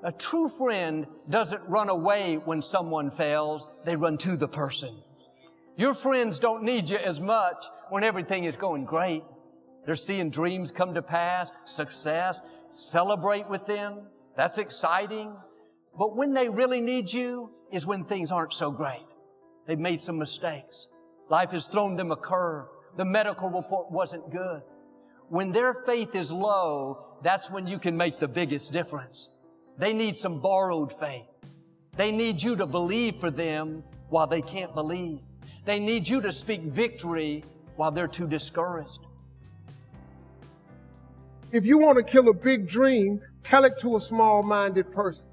A true friend doesn't run away when someone fails. They run to the person. Your friends don't need you as much when everything is going great. They're seeing dreams come to pass, success, celebrate with them. That's exciting. But when they really need you is when things aren't so great. They've made some mistakes. Life has thrown them a curve. The medical report wasn't good. When their faith is low, that's when you can make the biggest difference. They need some borrowed faith. They need you to believe for them while they can't believe. They need you to speak victory while they're too discouraged. If you want to kill a big dream, tell it to a small-minded person.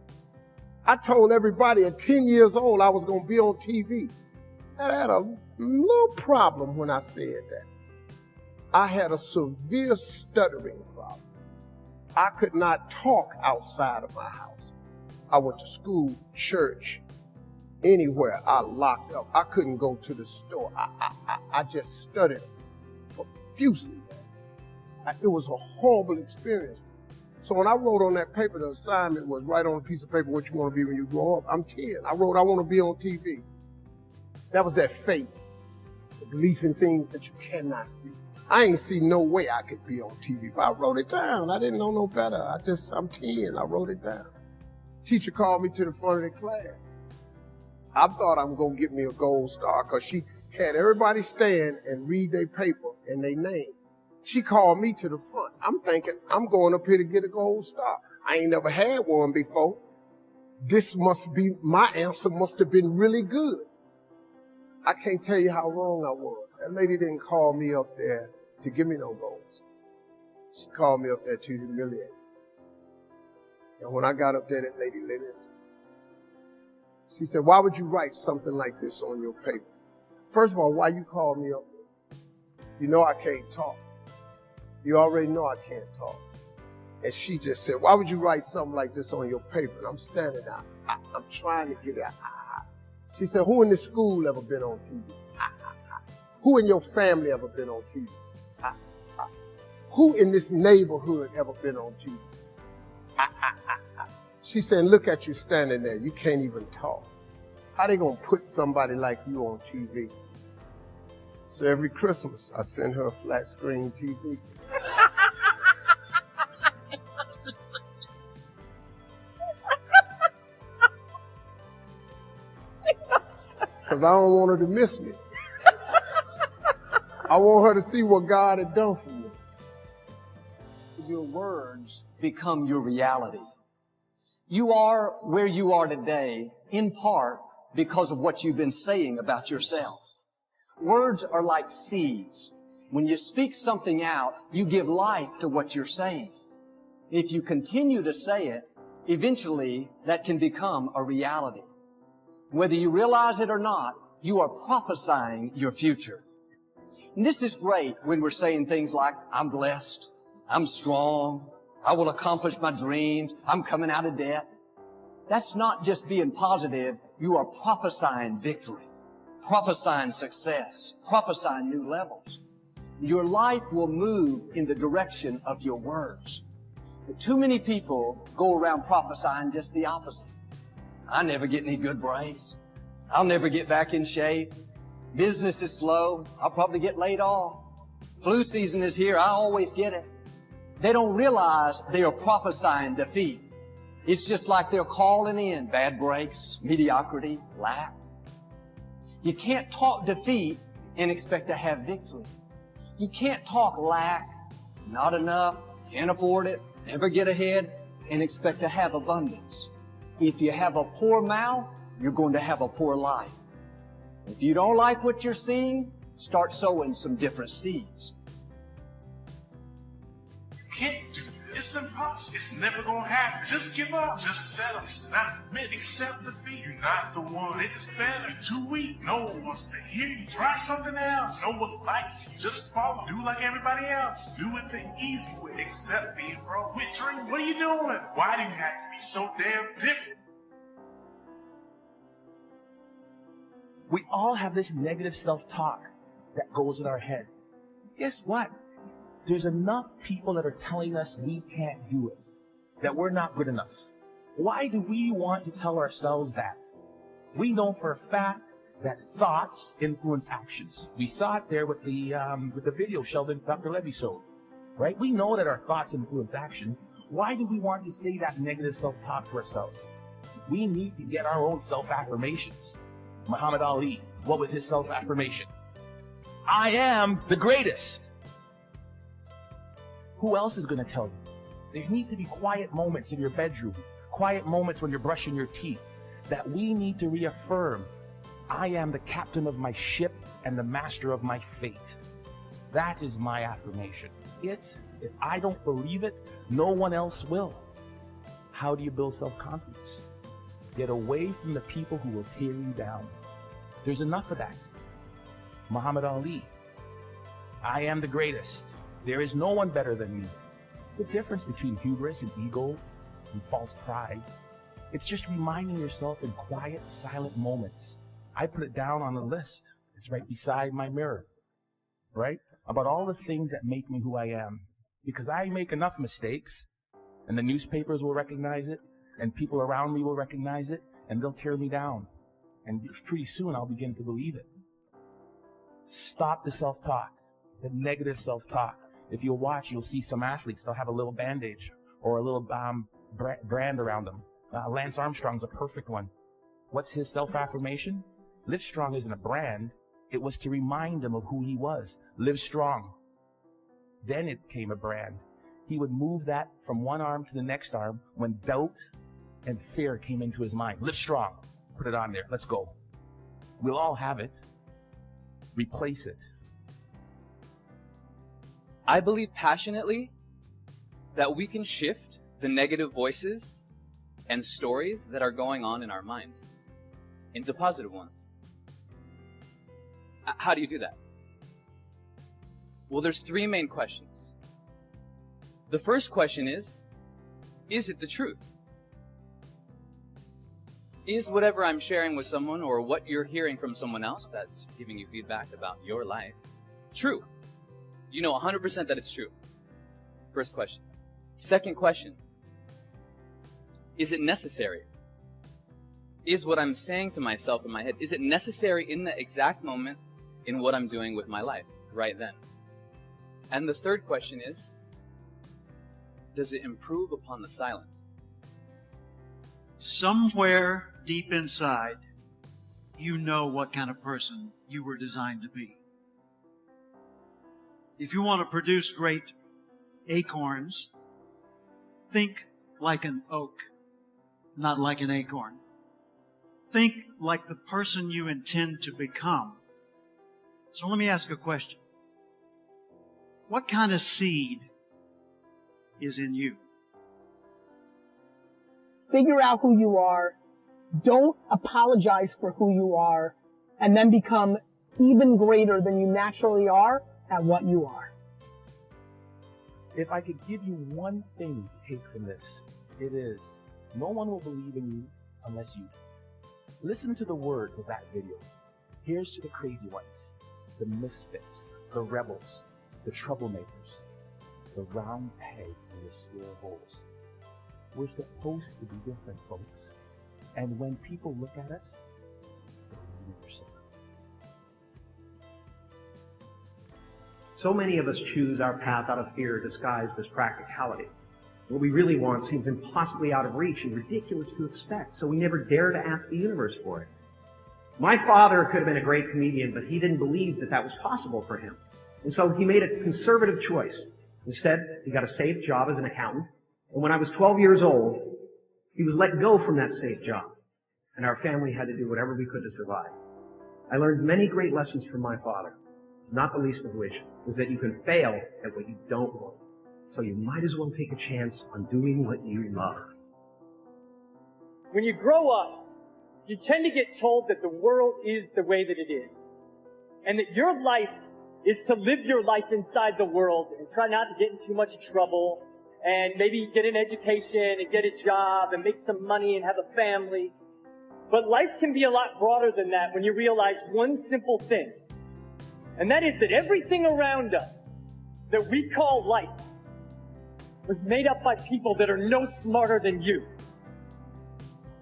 I told everybody at 10 years old I was going to be on TV. I had a little problem when I said that. I had a severe stuttering problem. I could not talk outside of my house. I went to school, church, anywhere. I locked up. I couldn't go to the store. I just stuttered profusely. It was a horrible experience. So when I wrote on that paper, the assignment was write on a piece of paper what you want to be when you grow up. I'm 10. I wrote, I want to be on TV. That was that faith, the belief in things that you cannot see. I ain't see no way I could be on TV, but I wrote it down. I didn't know no better. I'm 10. I wrote it down. Teacher called me to the front of the class. I thought I'm going to get me a gold star because she had everybody stand and read their paper and their name. She called me to the front. I'm thinking, I'm going up here to get a gold star. I ain't never had one before. This must be, my answer must have been really good. I can't tell you how wrong I was. That lady didn't call me up there to give me no golds. She called me up there to humiliate me. And when I got up there, that lady lit into me. She said, why would you write something like this on your paper? First of all, why you called me up there? You know I can't talk. You already know I can't talk. And she just said, why would you write something like this on your paper? And I'm standing out. I'm trying to get it out. She said, who in this school ever been on TV? Who in your family ever been on TV? Who in this neighborhood ever been on TV? She said, look at you standing there. You can't even talk. How they gonna put somebody like you on TV? So every Christmas, I send her a flat screen TV. Because I don't want her to miss me. I want her to see what God had done for me. Your words become your reality. You are where you are today, in part because of what you've been saying about yourself. Words are like seeds. When you speak something out, you give life to what you're saying. If you continue to say it, eventually that can become a reality. Whether you realize it or not, you are prophesying your future. And this is great when we're saying things like, I'm blessed, I'm strong, I will accomplish my dreams, I'm coming out of debt. That's not just being positive, you are prophesying victory, prophesying success, prophesying new levels. Your life will move in the direction of your words. But too many people go around prophesying just the opposite. I never get any good breaks. I'll never get back in shape. Business is slow. I'll probably get laid off. Flu season is here. I always get it. They don't realize they are prophesying defeat. It's just like they're calling in bad breaks, mediocrity, lack. You can't talk defeat and expect to have victory. You can't talk lack, not enough, can't afford it, never get ahead, and expect to have abundance. If you have a poor mouth, you're going to have a poor life. If you don't like what you're seeing, start sowing some different seeds. You can't do this. It's impossible. It's never gonna happen. Just give up. Just settle. It's not meant. Accept defeat. You're not the one. They just better. You're too weak. No one wants to hear you. Try something else. No one likes you. Just follow. Do like everybody else. Do it the easy way. Accept being broke. Quit dreaming. What are you doing? Why do you have to be so damn different? We all have this negative self-talk that goes in our head. Guess what? There's enough people that are telling us we can't do it, that we're not good enough, Why do we want to tell ourselves that? We know for a fact that thoughts influence actions. We saw it there with the video Shouldnt Dr. Levy showed, right? We know that our thoughts influence actions. Why do we want to say that negative self-talk to ourselves? We need to get our own self-affirmations. Muhammad Ali, what was his self-affirmation? I am the greatest. Who else is going to tell you? There need to be quiet moments in your bedroom, quiet moments when you're brushing your teeth, that we need to reaffirm, I am the captain of my ship and the master of my fate. That is my affirmation. If I don't believe it, no one else will. How do you build self-confidence? Get away from the people who will tear you down. There's enough of that. Muhammad Ali, I am the greatest. There is no one better than me. It's a difference between hubris and ego and false pride. It's just reminding yourself in quiet, silent moments. I put it down on a list. It's right beside my mirror, right? About all the things that make me who I am. Because I make enough mistakes, and the newspapers will recognize it, and people around me will recognize it, and they'll tear me down. And pretty soon I'll begin to believe it. Stop the self-talk, the negative self-talk. If you'll watch, you'll see some athletes, they'll have a little bandage or a little brand around them. Lance Armstrong's a perfect one. What's his self-affirmation? Live Strong isn't a brand. It was to remind him of who he was. Live strong. Then it became a brand. He would move that from one arm to the next arm when doubt and fear came into his mind. Live strong. Put it on there. Let's go. We'll all have it. Replace it. I believe passionately that we can shift the negative voices and stories that are going on in our minds into positive ones. How do you do that? Well, there's three main questions. The first question is it the truth? Is whatever I'm sharing with someone or what you're hearing from someone else that's giving you feedback about your life true? You know 100% that it's true. First question. Second question. Is it necessary? Is what I'm saying to myself in my head, is it necessary in the exact moment in what I'm doing with my life right then? And the third question is, does it improve upon the silence? Somewhere deep inside, you know what kind of person you were designed to be. If you want to produce great acorns, think like an oak, not like an acorn. Think like the person you intend to become. So let me ask a question. What kind of seed is in you? Figure out who you are. Don't apologize for who you are, and then become even greater than you naturally are at what you are. If I could give you one thing to take from this, it is, no one will believe in you unless you do. Listen to the words of that video. Here's to the crazy ones, the misfits, the rebels, the troublemakers, the round pegs in the square holes. We're supposed to be different, folks. And when people look at us, they're universal. So many of us choose our path out of fear disguised as practicality. What we really want seems impossibly out of reach and ridiculous to expect, so we never dare to ask the universe for it. My father could have been a great comedian, but he didn't believe that that was possible for him. And so he made a conservative choice. Instead, he got a safe job as an accountant. And when I was 12 years old, he was let go from that safe job. And our family had to do whatever we could to survive. I learned many great lessons from my father, not the least of which is that you can fail at what you don't want. So you might as well take a chance on doing what you love. When you grow up, you tend to get told that the world is the way that it is. And that your life is to live your life inside the world and try not to get in too much trouble and maybe get an education and get a job and make some money and have a family. But life can be a lot broader than that when you realize one simple thing. And that is that everything around us that we call life was made up by people that are no smarter than you.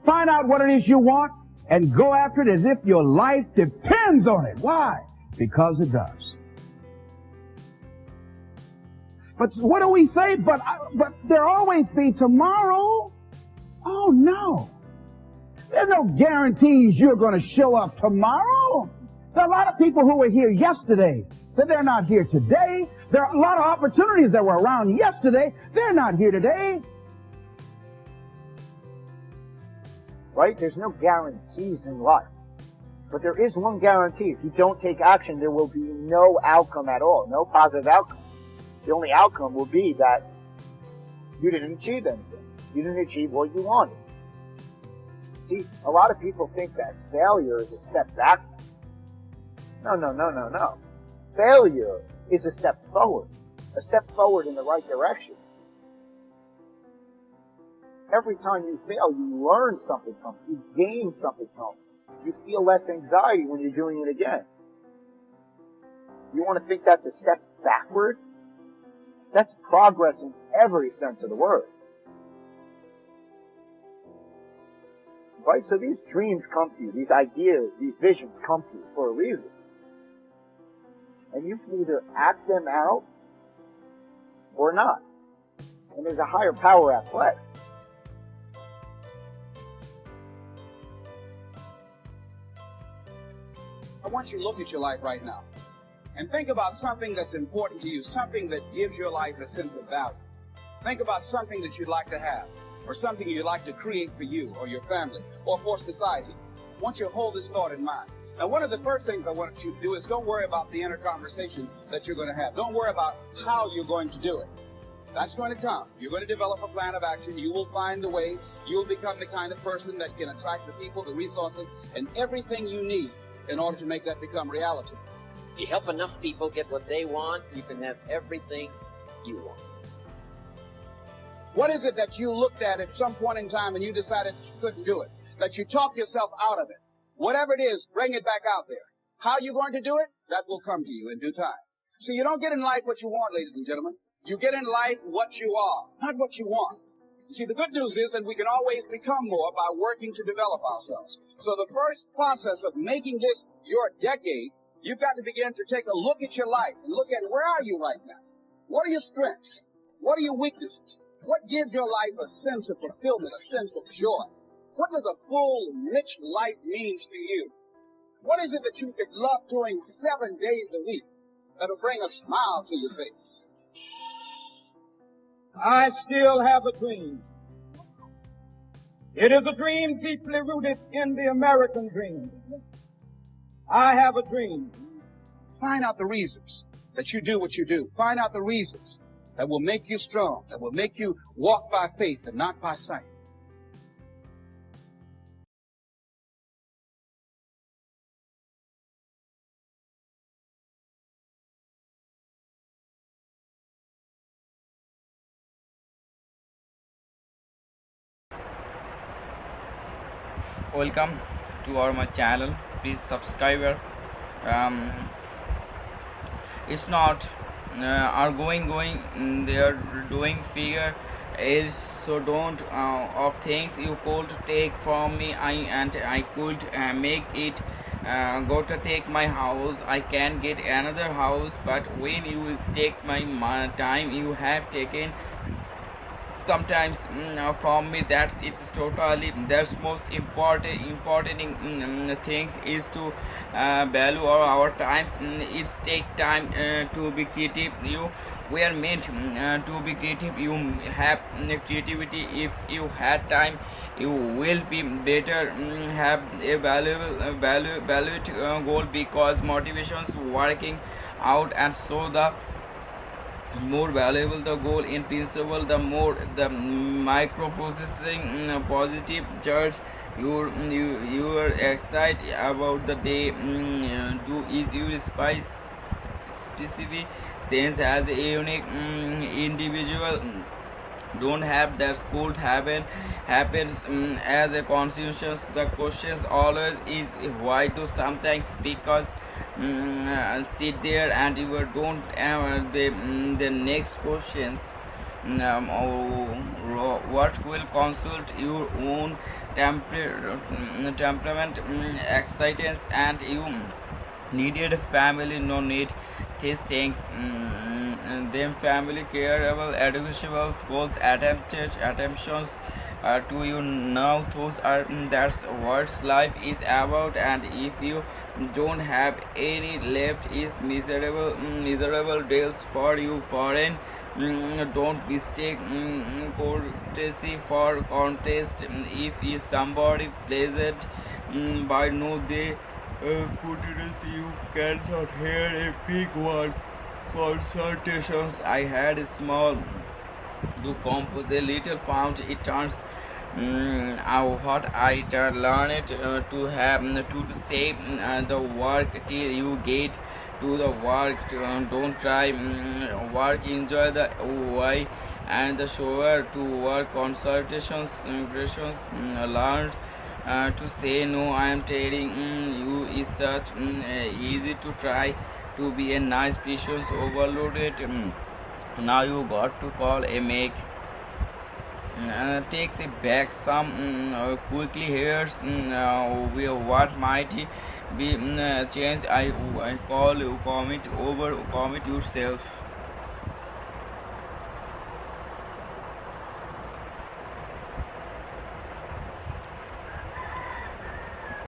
Find out what it is you want and go after it as if your life depends on it. Why? Because it does. But what do we say? But there'll always be tomorrow. Oh, no. There's no guarantees you're going to show up tomorrow. There are a lot of people who were here yesterday that they're not here today. There are a lot of opportunities that were around yesterday. They're not here today. Right? There's no guarantees in life. But there is one guarantee. If you don't take action, there will be no outcome at all, no positive outcome. The only outcome will be that you didn't achieve anything. You didn't achieve what you wanted. See, a lot of people think that failure is a step back. No. Failure is a step forward in the right direction. Every time you fail, you learn something from it. You gain something from it. You feel less anxiety when you're doing it again. You want to think that's a step backward? That's progress in every sense of the word. Right? So these dreams come to you, these ideas, these visions come to you for a reason. And you can either act them out or not. And there's a higher power at play. I want you to look at your life right now and think about something that's important to you, something that gives your life a sense of value. Think about something that you'd like to have, or something you'd like to create for you or your family or for society. I want you to hold this thought in mind. Now, one of the first things I want you to do is don't worry about the inner conversation that you're going to have. Don't worry about how you're going to do it. That's going to come. You're going to develop a plan of action. You will find the way. You'll become the kind of person that can attract the people, the resources, and everything you need in order to make that become reality. If you help enough people get what they want, you can have everything you want. What is it that you looked at some point in time and you decided that you couldn't do it? That you talked yourself out of it? Whatever it is, bring it back out there. How are you going to do it? That will come to you in due time. So you don't get in life what you want, ladies and gentlemen. You get in life what you are, not what you want. See, the good news is that we can always become more by working to develop ourselves. So the first process of making this your decade, you've got to begin to take a look at your life and look at where are you right now? What are your strengths? What are your weaknesses? What gives your life a sense of fulfillment, a sense of joy? What does a full, rich life means to you? What is it that you could love doing 7 days a week that'll bring a smile to your face? I still have a dream. It is a dream deeply rooted in the American dream. I have a dream. Find out the reasons that you do what you do. Find out the reasons that will make you strong, that will make you walk by faith and not by sight. Welcome to my channel. Please subscribe. It's not are going they are doing figure is so don't of things you could take from me. I could make it go to take my house. I can get another house, but when you take my time you have taken sometimes from me, it's totally that's most important things is to value our times. It's take time to be creative. You were meant to be creative. You have creativity. If you had time, you will be better. Have a valued goal, because motivations working out, and so the more valuable the goal in principle, the more the microprocessing positive charge you are excited about the day. Do is your specific sense as a unique individual. Don't have that sport happens as a conscience. The questions always is why do sometimes, because sit there and you don't the next questions what will consult your own temperament, excitance, and you needed family, no need these things. And then family, careable, educational, schools, attemptions to you now. Those are that's what life is about. And if you don't have any left, is miserable days for you. Foreign. Don't mistake courtesy for contest. If somebody plays it by no they courtesy, you cannot hear a big one. Consultations I had small to compose a little found it turns what I learned to have to say the work till you get to the work. Don't try work, enjoy the way and the shower to work. Consultations impressions learned to say no. I am telling you is such easy to try to be a nice precious overloaded. Now you got to call a make takes it back some quickly. Here's what might be changed. I call you commit yourself.